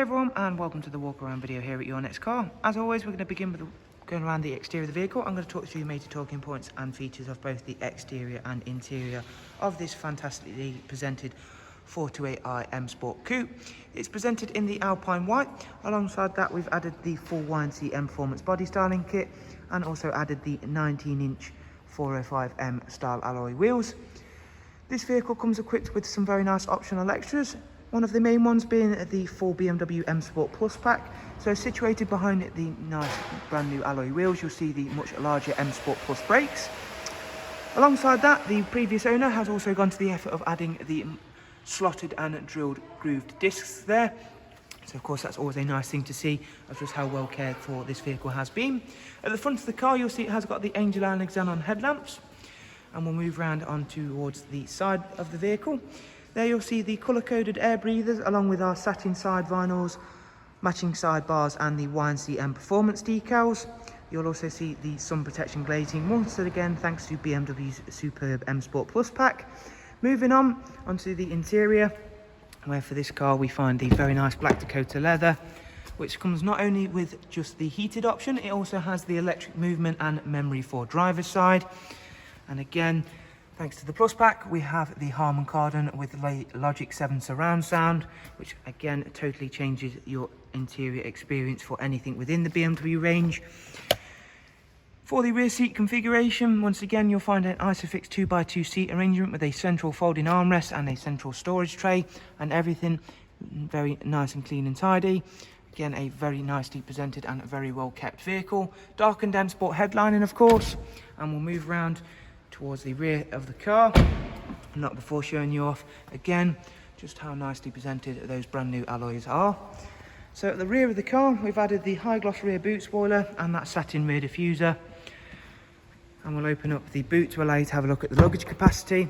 everyone, and welcome to the walk around video here at Your Next Car. As always, we're going to begin with going around the exterior of the vehicle. I'm going to talk through major talking points and features of both the exterior and interior of this fantastically presented 428i M Sport Coupe. It's presented in the Alpine White. Alongside that, we've added the full YNC Mperformance body styling kit and also added the 19-inch 405M style alloy wheels. This vehicle comes equipped with some very nice optional extras. One of the main ones being the full BMW M Sport Plus pack. So situated behind the nice brand new alloy wheels, you'll see the much larger M Sport Plus brakes. Alongside that, the previous owner has also gone to the effort of adding the slotted and drilled grooved discs there. So of course that's always a nice thing to see of just how well cared for this vehicle has been. At the front of the car, you'll see it has got the Angel and Xenon headlamps. And we'll move around on towards the side of the vehicle. There you'll see the colour-coded air breathers along with our satin side vinyls, matching side bars and the YNC Mperformance decals. You'll also see the sun protection glazing, once again thanks to BMW's superb M Sport Plus pack. Moving on onto the interior, where for this car we find the very nice black Dakota leather, which comes not only with just the heated option, it also has the electric movement and memory for driver's side. And again, thanks to the Plus pack, we have the Harman Kardon with Logic 7 surround sound, which again totally changes your interior experience for anything within the BMW range. For the rear seat configuration, once again you'll find an Isofix 2x2 seat arrangement with a central folding armrest and a central storage tray, and everything very nice and clean and tidy. Again, a very nicely presented and very well kept vehicle. Dark and dense sport headlining, of course, and we'll move around towards the rear of the car, not before showing you off again just how nicely presented those brand new alloys are. So at the rear of the car, we've added the high gloss rear boot spoiler and that satin rear diffuser, and we'll open up the boot to allow you to have a look at the luggage capacity.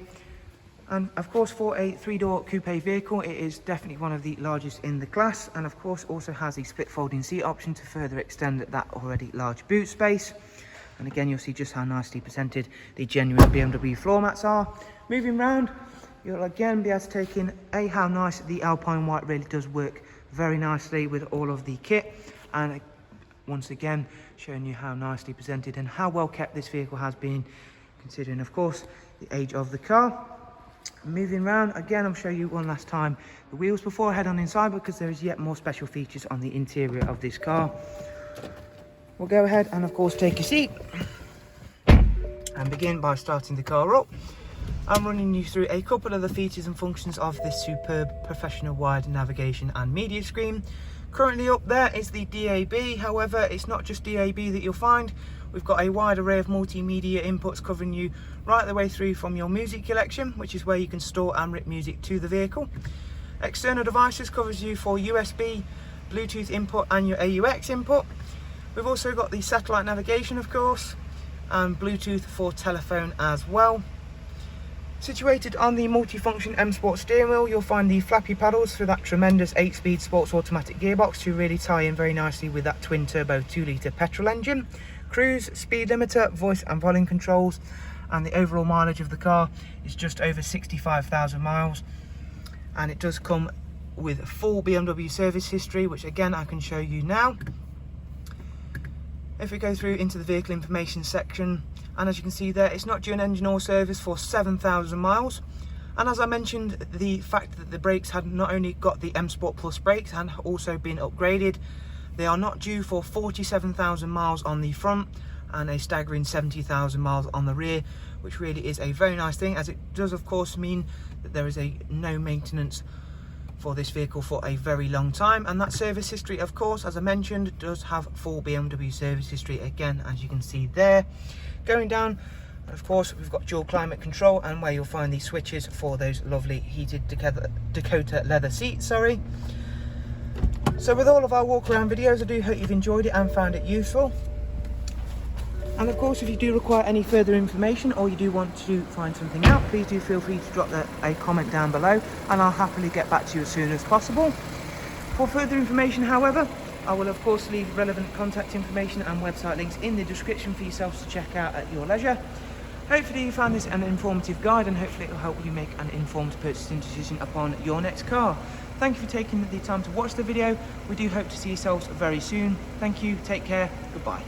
And of course, for a three-door coupe vehicle, it is definitely one of the largest in the class, and of course also has a split folding seat option to further extend that already large boot space. And again, you'll see just how nicely presented the genuine BMW floor mats are. Moving round, you'll again be able to take in how nice the Alpine White really does work very nicely with all of the kit. And once again, showing you how nicely presented and how well kept this vehicle has been, considering, of course, the age of the car. Moving round, again, I'll show you one last time the wheels before I head on inside, because there is yet more special features on the interior of this car. We'll go ahead and of course take a seat and begin by starting the car up. I'm running you through a couple of the features and functions of this superb professional wide navigation and media screen. Currently up there is the DAB, however it's not just DAB that you'll find. We've got a wide array of multimedia inputs covering you right the way through from your music collection, which is where you can store and rip music to the vehicle. External devices covers you for USB, Bluetooth input and your AUX input. We've also got the satellite navigation, of course, and Bluetooth for telephone as well. Situated on the multifunction M Sport steering wheel, you'll find the flappy paddles for that tremendous 8-speed sports automatic gearbox to really tie in very nicely with that twin turbo 2-litre petrol engine. Cruise, speed limiter, voice and volume controls, and the overall mileage of the car is just over 65,000 miles. And it does come with full BMW service history, which again I can show you now. If we go through into the vehicle information section, and as you can see there, it's not due an engine oil service for 7,000 miles. And as I mentioned, the fact that the brakes had not only got the M Sport Plus brakes and also been upgraded, they are not due for 47,000 miles on the front and a staggering 70,000 miles on the rear, which really is a very nice thing, as it does of course mean that there is no maintenance for this vehicle for a very long time. And that service history, of course, as I mentioned, does have full BMW service history again, as you can see there. Going down, of course, we've got dual climate control, and where you'll find the switches for those lovely heated Dakota leather seats. So with all of our walk around videos, I do hope you've enjoyed it and found it useful. And of course, if you do require any further information or you do want to find something out, please do feel free to drop a comment down below, and I'll happily get back to you as soon as possible. For further information, however, I will of course leave relevant contact information and website links in the description for yourselves to check out at your leisure. Hopefully you found this an informative guide, and hopefully it will help you make an informed purchasing decision upon your next car. Thank you for taking the time to watch the video. We do hope to see yourselves very soon. Thank you, take care, goodbye.